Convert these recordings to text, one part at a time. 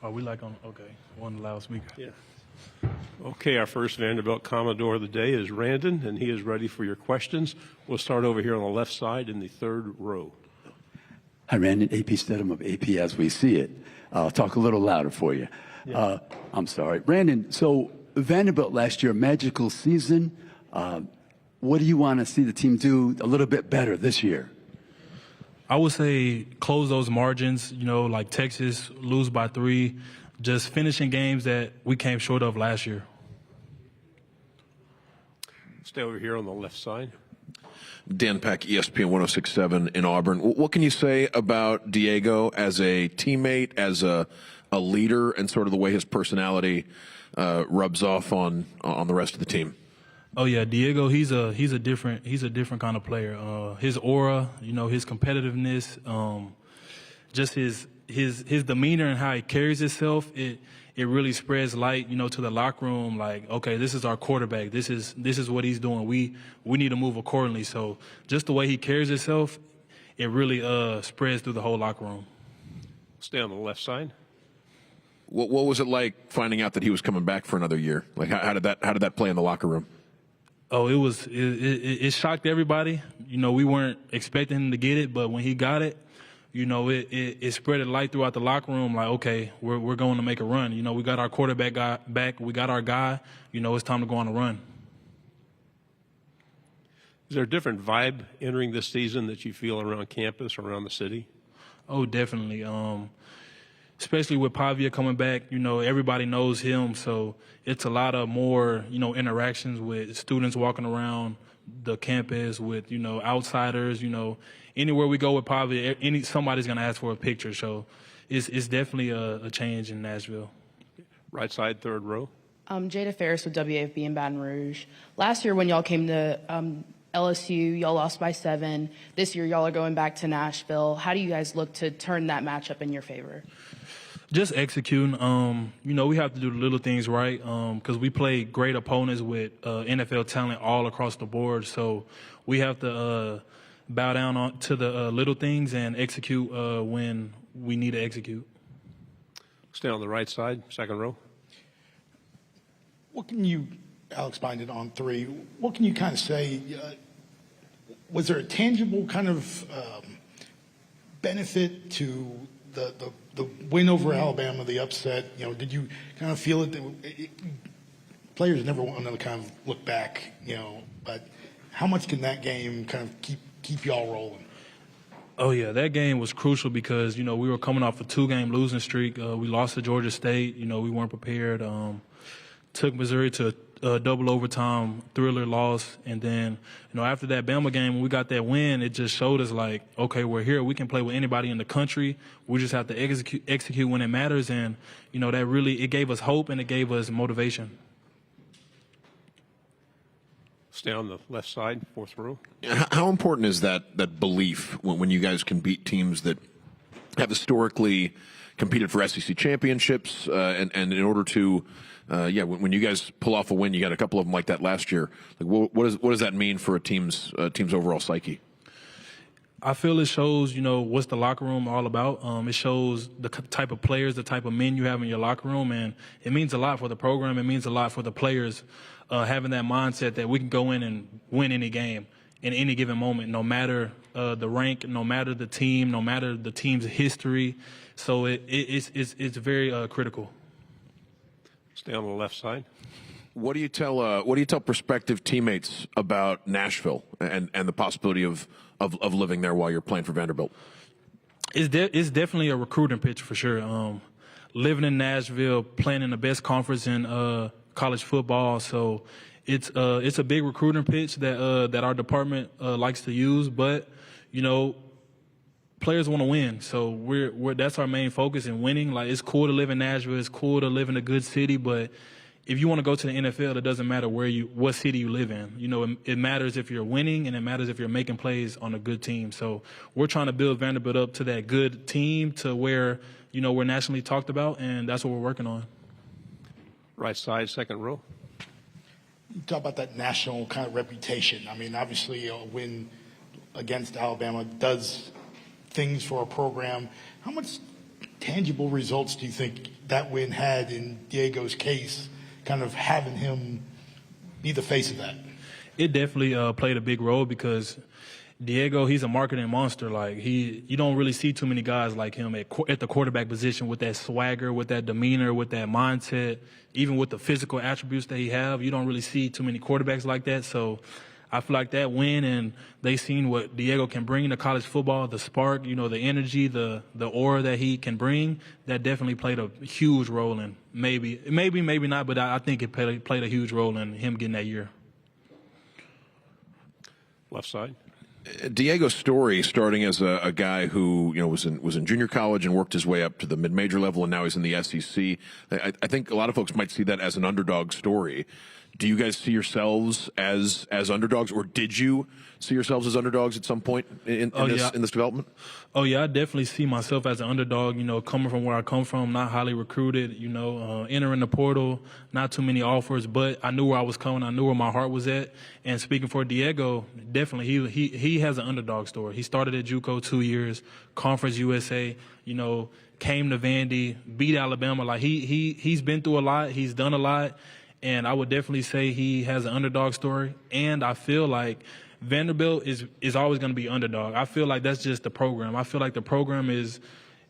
Are we like on? Okay, one loudspeaker. Yeah. Okay, our first Vanderbilt Commodore of the day is Randon, and he is ready for your questions. We'll start over here on the left side in the third row. Hi, Randon. AP Stedham of AP As We See It. I'll talk a little louder for you. Yeah. I'm sorry. Brandon, so Vanderbilt last year, magical season. What do you want to see the team do a little bit better this year? I would say close those margins, like Texas, lose by 3, just finishing games that we came short of last year. Stay over here on the left side. Dan Peck, ESPN 106.7 in Auburn. What can you say about Diego as a teammate, as a leader, and sort of the way his personality rubs off on the rest of the team? Oh yeah, Diego. He's a different kind of player. His aura, his competitiveness, just his demeanor and how he carries himself. It really spreads light, to the locker room. Like, okay, this is our quarterback. This is what he's doing. We need to move accordingly. So just the way he carries himself, it really spreads through the whole locker room. Stay on the left side. What was it like finding out that he was coming back for another year? Like, how did that play in the locker room? Oh, it shocked everybody. We weren't expecting him to get it, but when he got it, it spread a light throughout the locker room. Like, okay, we're going to make a run. We got our quarterback guy back. We got our guy. It's time to go on a run. Is there a different vibe entering this season that you feel around campus or around the city? Oh, definitely. Especially with Pavia coming back, everybody knows him, so it's a lot of more, interactions with students walking around the campus, with, outsiders, anywhere we go with Pavia, somebody's going to ask for a picture, so it's definitely a change in Nashville. Right side, third row. Jada Ferris with WAFB in Baton Rouge. Last year when y'all came to LSU, y'all lost by 7. This year y'all are going back to Nashville. How do you guys look to turn that matchup in your favor? Just executing. We have to do the little things right because we play great opponents with NFL talent all across the board. So we have to bow down to the little things and execute when we need to execute. Stay on the right side, second row. What can you, Alex Binded on 3, what can you kind of say? Was there a tangible kind of benefit to the win over Alabama, the upset? Did you kind of feel it? Players never want to kind of look back, but how much can that game kind of keep y'all rolling? Oh, yeah, that game was crucial because, we were coming off a 2-game losing streak. We lost to Georgia State. We weren't prepared. Took Missouri to a double overtime thriller loss. And then, after that Bama game, when we got that win, it just showed us like, okay, we're here. We can play with anybody in the country. We just have to execute when it matters. And, that really, it gave us hope and it gave us motivation. Stay on the left side, fourth row. How important is that belief when you guys can beat teams that have historically competed for SEC championships and in order to when you guys pull off a win, you got a couple of them like that last year. Like, what does that mean for a team's overall psyche? I feel it shows, what's the locker room all about. It shows the type of players, the type of men you have in your locker room, and it means a lot for the program. It means a lot for the players having that mindset that we can go in and win any game in any given moment, no matter the rank, no matter the team, no matter the team's history. So it's very critical. Stay on the left side. What do you tell prospective teammates about Nashville and the possibility of living there while you're playing for Vanderbilt? It's definitely a recruiting pitch for sure. Living in Nashville, playing in the best conference in college football, so it's a big recruiting pitch that our department likes to use. But players want to win, so that's our main focus in winning. Like, it's cool to live in Nashville, it's cool to live in a good city, but if you want to go to the NFL, it doesn't matter what city you live in. It matters if you're winning, and it matters if you're making plays on a good team. So we're trying to build Vanderbilt up to that good team, to where we're nationally talked about, and that's what we're working on. Right side, second row. You talk about that national kind of reputation. I mean, obviously, a win against Alabama does things for a program. How much tangible results do you think that win had in Diego's case, kind of having him be the face of that? It definitely played a big role because Diego, he's a marketing monster. Like you don't really see too many guys like him at the quarterback position with that swagger, with that demeanor, with that mindset, even with the physical attributes that he have. You don't really see too many quarterbacks like that. So I feel like that win, and they seen what Diego can bring to college football, the spark, the energy, the aura that he can bring. That definitely played a huge role in maybe not, but I think it played a huge role in him getting that year. Left side. Diego's story, starting as a guy who was in junior college and worked his way up to the mid-major level, and now he's in the SEC. I think a lot of folks might see that as an underdog story. Do you guys see yourselves as underdogs, or did you see yourselves as underdogs at some point in this development? Oh yeah, I definitely see myself as an underdog. Coming from where I come from, not highly recruited. Entering the portal, not too many offers, but I knew where I was coming. I knew where my heart was at. And speaking for Diego, definitely he has an underdog story. He started at JUCO 2 years, Conference USA. Came to Vandy, beat Alabama. Like he's been through a lot. He's done a lot. And I would definitely say he has an underdog story. And I feel like Vanderbilt is always going to be underdog. I feel like that's just the program. I feel like the program is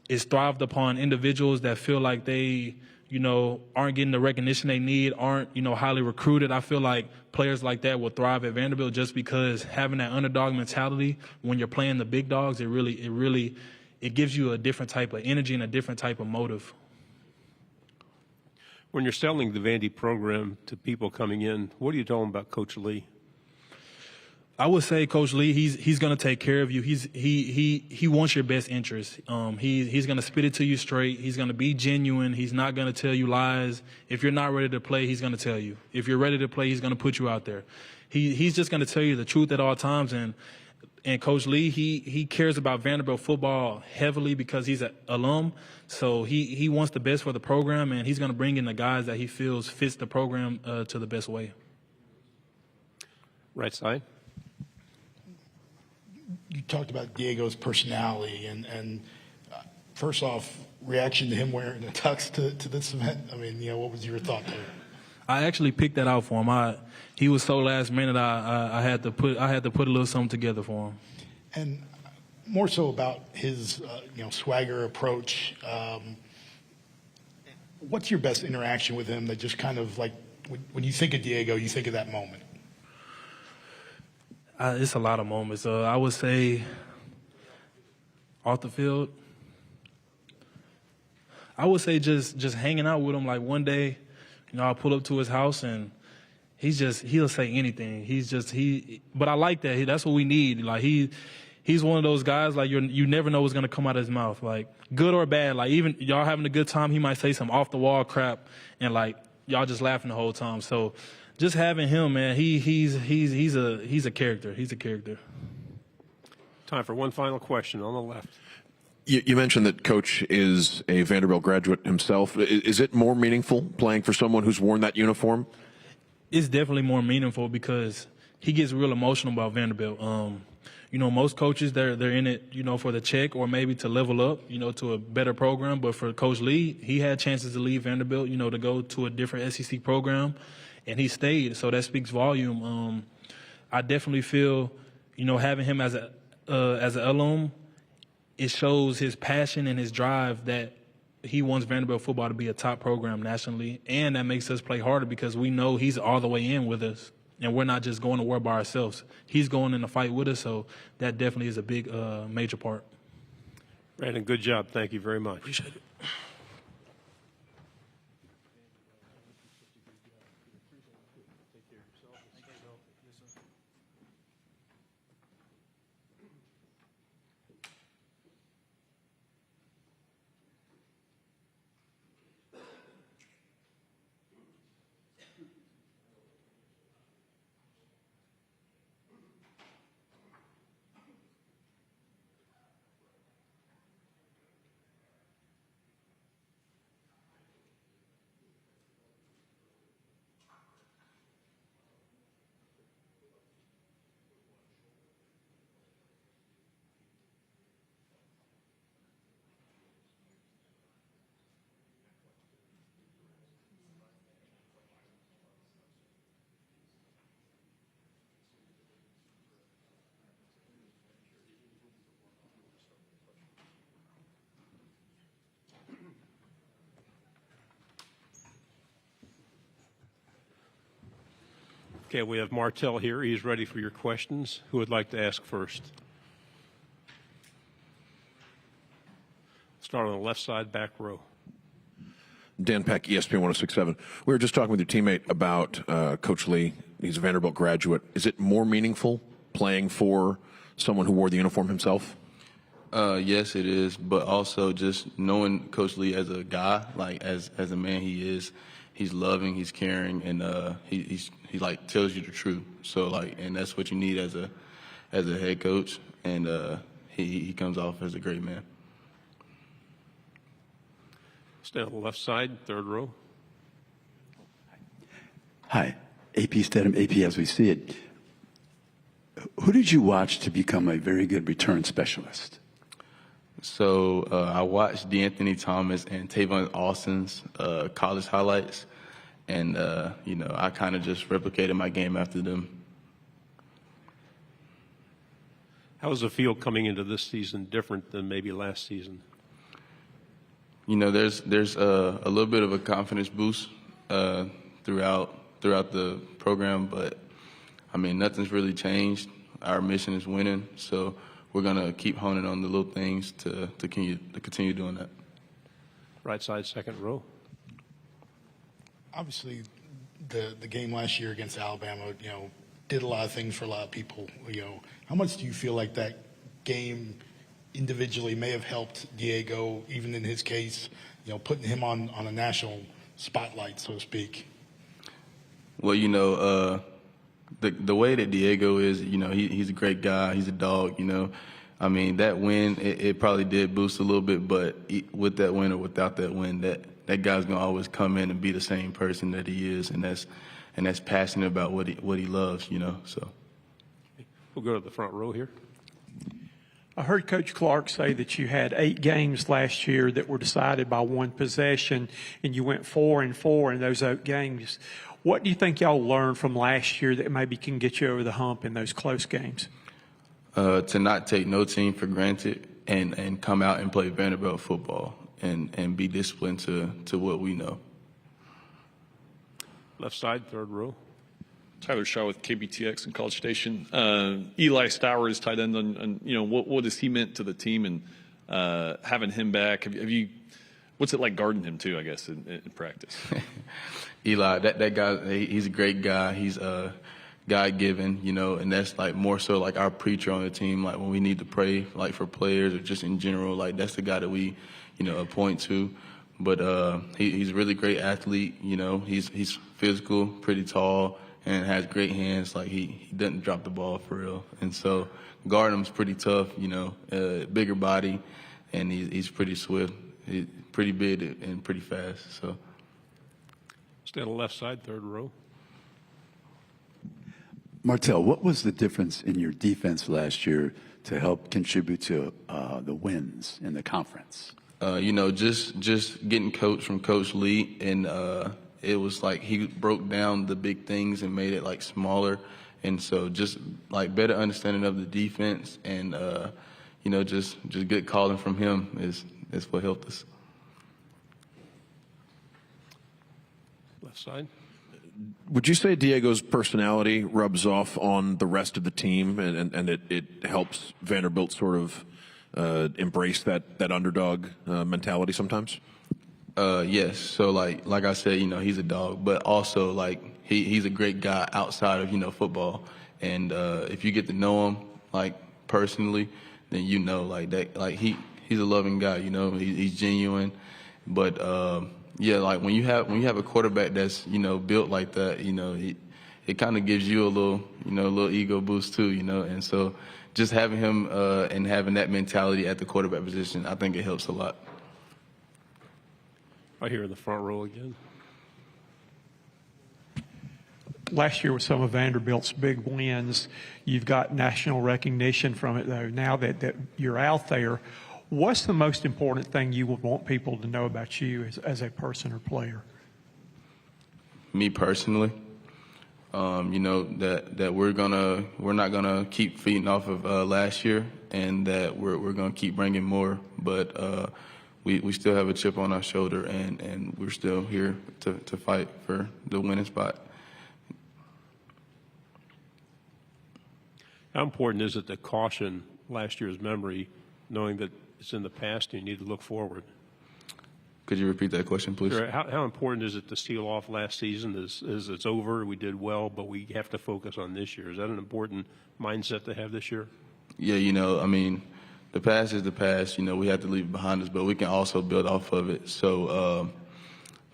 thrived upon individuals that feel like they, aren't getting the recognition they need, aren't, highly recruited. I feel like players like that will thrive at Vanderbilt just because having that underdog mentality when you're playing the big dogs, it gives you a different type of energy and a different type of motive. When you're selling the Vandy program to people coming in, what do you tell them about Coach Lee? I would say Coach Lee, he's going to take care of you. He wants your best interest. He's going to spit it to you straight. He's going to be genuine. He's not going to tell you lies. If you're not ready to play, he's going to tell you. If you're ready to play, he's going to put you out there. He's just going to tell you the truth at all times. And Coach Lee, he cares about Vanderbilt football heavily because he's an alum. So he wants the best for the program, and he's going to bring in the guys that he feels fits the program to the best way. Right side. You talked about Diego's personality, and first off, reaction to him wearing a tux to this event. I mean, what was your thought there? I actually picked that out for him. He was so last minute. I had to put a little something together for him. And more so about his swagger approach. What's your best interaction with him that just kind of like when you think of Diego, you think of that moment? It's a lot of moments. I would say off the field, I would say just hanging out with him. Like one day, I'll pull up to his house and he'll say anything. But I like that. That's what we need. Like he's one of those guys, like you never know what's going to come out of his mouth. Like good or bad, like even y'all having a good time, he might say some off the wall crap and like y'all just laughing the whole time. So just having him, man, he's a character. He's a character. Time for one final question on the left. You mentioned that Coach is a Vanderbilt graduate himself. Is it more meaningful playing for someone who's worn that uniform? It's definitely more meaningful because he gets real emotional about Vanderbilt. Most coaches, they're in it, for the check or maybe to level up, to a better program. But for Coach Lee, he had chances to leave Vanderbilt, to go to a different SEC program, and he stayed. So that speaks volume. I definitely feel, having him as an alum, it shows his passion and his drive that he wants Vanderbilt football to be a top program nationally, and that makes us play harder because we know he's all the way in with us, and we're not just going to war by ourselves. He's going in the fight with us, so that definitely is a big, major part. Brandon, good job. Thank you very much. Appreciate it. Okay, we have Martell here. He's ready for your questions. Who would like to ask first? Start on the left side, back row. Dan Peck, ESPN 1067. We were just talking with your teammate about Coach Lee. He's a Vanderbilt graduate. Is it more meaningful playing for someone who wore the uniform himself? Yes, it is, but also just knowing Coach Lee as a guy, like as a man he is, he's loving, he's caring, and he like tells you the truth. So like, and that's what you need as a head coach, and he comes off as a great man. Stay on the left side, third row. Hi, AP Stedham, AP as we see it. Who did you watch to become a very good return specialist? So I watched DeAnthony Thomas and Tavon Austin's college highlights, and I kind of just replicated my game after them. How was the field coming into this season different than maybe last season? There's a little bit of a confidence boost throughout the program, but I mean nothing's really changed. Our mission is winning, so we're gonna keep honing on the little things to continue doing that. Right side, second row. Obviously, the game last year against Alabama, did a lot of things for a lot of people. How much do you feel like that game individually may have helped Diego, even in his case, putting him on a national spotlight, so to speak? Well, the way that Diego is, he's a great guy. He's a dog, I mean, that win, it probably did boost a little bit, but with that win or without that win, that guy's going to always come in and be the same person that he is, and that's passionate about what he loves, so. We'll go to the front row here. I heard Coach Clark say that you had 8 games last year that were decided by one possession, and you went 4-4 in those 8 games. What do you think y'all learned from last year that maybe can get you over the hump in those close games? To not take no team for granted and come out and play Vanderbilt football and be disciplined to what we know. Left side, third row. Tyler Shaw with KBTX and College Station. Eli Stowers, tight end, and what has he meant to the team, and having him back? Have you? What's it like guarding him too? I guess in practice. Eli, that guy, he's a great guy. He's God-given, and that's like more so like our preacher on the team. Like when we need to pray, like for players or just in general, like that's the guy that we, point to. But he's a really great athlete. He's physical, pretty tall, and has great hands. Like he doesn't drop the ball for real. And so guarding him's pretty tough. Bigger body, and he's pretty swift. He's pretty big and pretty fast. So. Stay on the left side, third row. Martell, what was the difference in your defense last year to help contribute to the wins in the conference? Just getting coached from Coach Lee, and it was like he broke down the big things and made it like smaller, and so just like better understanding of the defense, and just good calling from him is what helped us. Left side. Would you say Diego's personality rubs off on the rest of the team, and it helps Vanderbilt sort of embrace that underdog mentality sometimes? Yes. So like I said, he's a dog, but also like he's a great guy outside of football, and if you get to know him like personally, then like that, like he's a loving guy. He's genuine, but. Yeah, like when you have a quarterback that's built like that, it kind of gives you a little ego boost too, and so just having him and having that mentality at the quarterback position, I think it helps a lot. Right here in the front row again. Last year with some of Vanderbilt's big wins, you've got national recognition from it though. Now that you're out there, what's the most important thing you would want people to know about you as a person or player? Me personally, that we're not gonna keep feeding off of last year, and that we're gonna keep bringing more. But we still have a chip on our shoulder, and we're still here to fight for the winning spot. How important is it to caution last year's memory, knowing that it's in the past and you need to look forward? Could you repeat that question, please? Sure. How important is it to seal off last season as it's over, we did well, but we have to focus on this year? Is that an important mindset to have this year? Yeah, I mean, the past is the past. We have to leave it behind us, but we can also build off of it. So,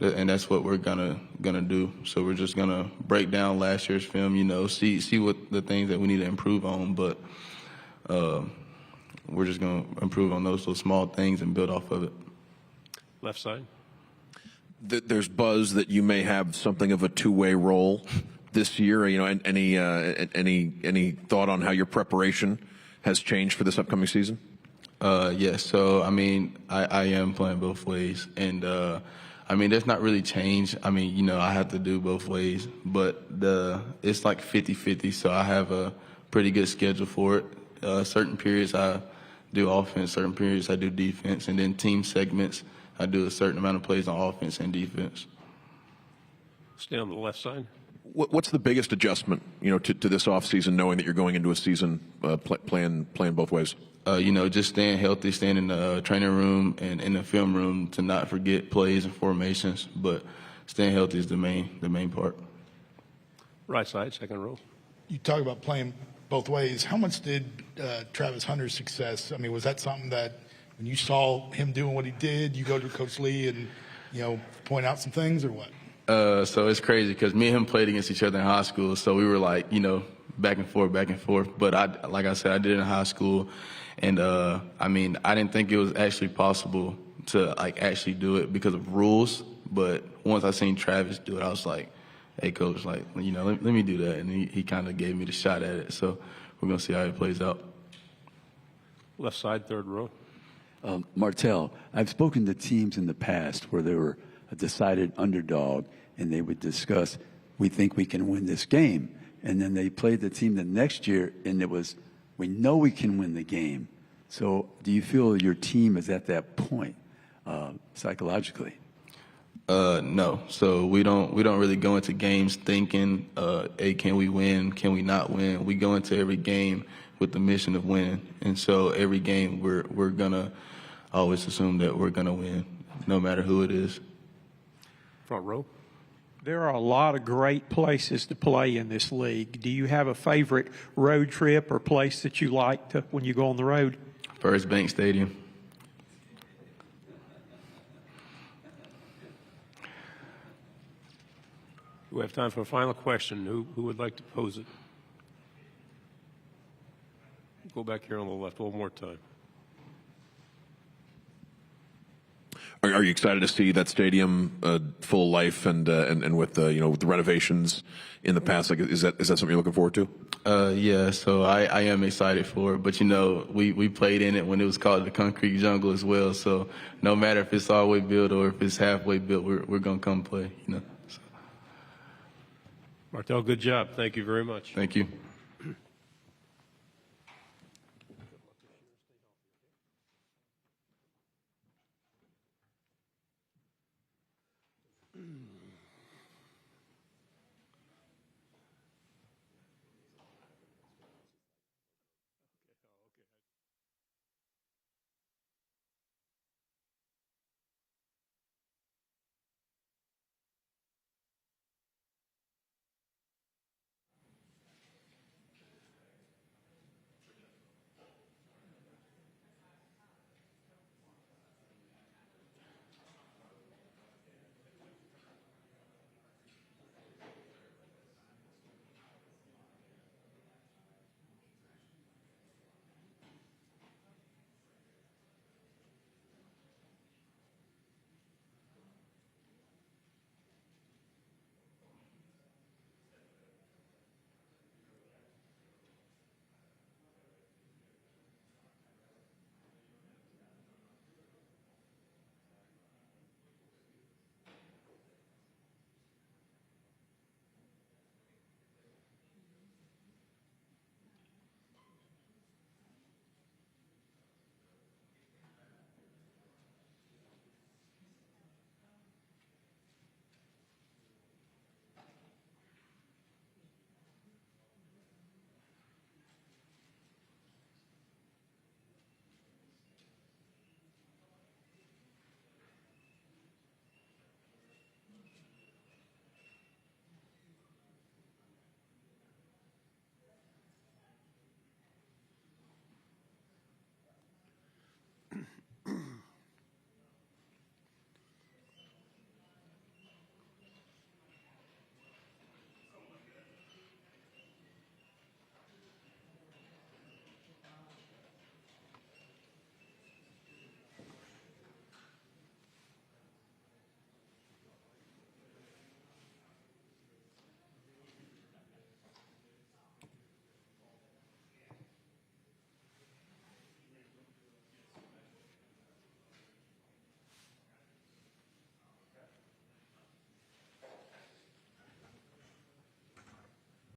and that's what we're gonna do. So we're just gonna break down last year's film. See what the things that we need to improve on, but we're just gonna improve on those little small things and build off of it. Left side. There's buzz that you may have something of a two-way role this year. Any thought on how your preparation has changed for this upcoming season? Yes. So I mean, I am playing both ways, and I mean, there's not really change. I mean, I have to do both ways, but it's like 50-50. So I have a pretty good schedule for it. Certain periods I do offense, certain periods I do defense, and then team segments I do a certain amount of plays on offense and defense. Stay on the left side. What's the biggest adjustment, to this offseason, knowing that you're going into a season playing both ways? Just staying healthy, staying in the training room and in the film room to not forget plays and formations. But staying healthy is the main part. Right side, second row. You talk about playing both ways. How much did Travis Hunter's success, I mean, was that something that when you saw him doing what he did, you go to Coach Lee and, point out some things or what? So it's crazy because me and him played against each other in high school. So we were like, back and forth. But like I said, I did it in high school. And, I mean, I didn't think it was actually possible to, actually do it because of rules. But once I seen Travis do it, I was like, hey, Coach, let me do that. And he kind of gave me the shot at it. So we're going to see how it plays out. Left side, third row. Martell, I've spoken to teams in the past where they were a decided underdog, and they would discuss, we think we can win this game. And then they played the team the next year, and it was, we know we can win the game. So do you feel your team is at that point psychologically? No. So we don't really go into games thinking, hey, can we win? Can we not win? We go into every game with the mission of winning. And so every game we're gonna always assume that we're gonna win, no matter who it is. Front row. There are a lot of great places to play in this league. Do you have a favorite road trip or place that you like when you go on the road? First Bank Stadium. We have time for a final question. Who would like to pose it? Go back here on the left one more time. Are you excited to see that stadium full life and with the with the renovations in the past? Is that something you're looking forward to? Yeah, so I am excited for it. But we played in it when it was called the Concrete Jungle as well. So no matter if it's all the way built or if it's halfway built, we're gonna come play. So. Martell, good job. Thank you very much. Thank you.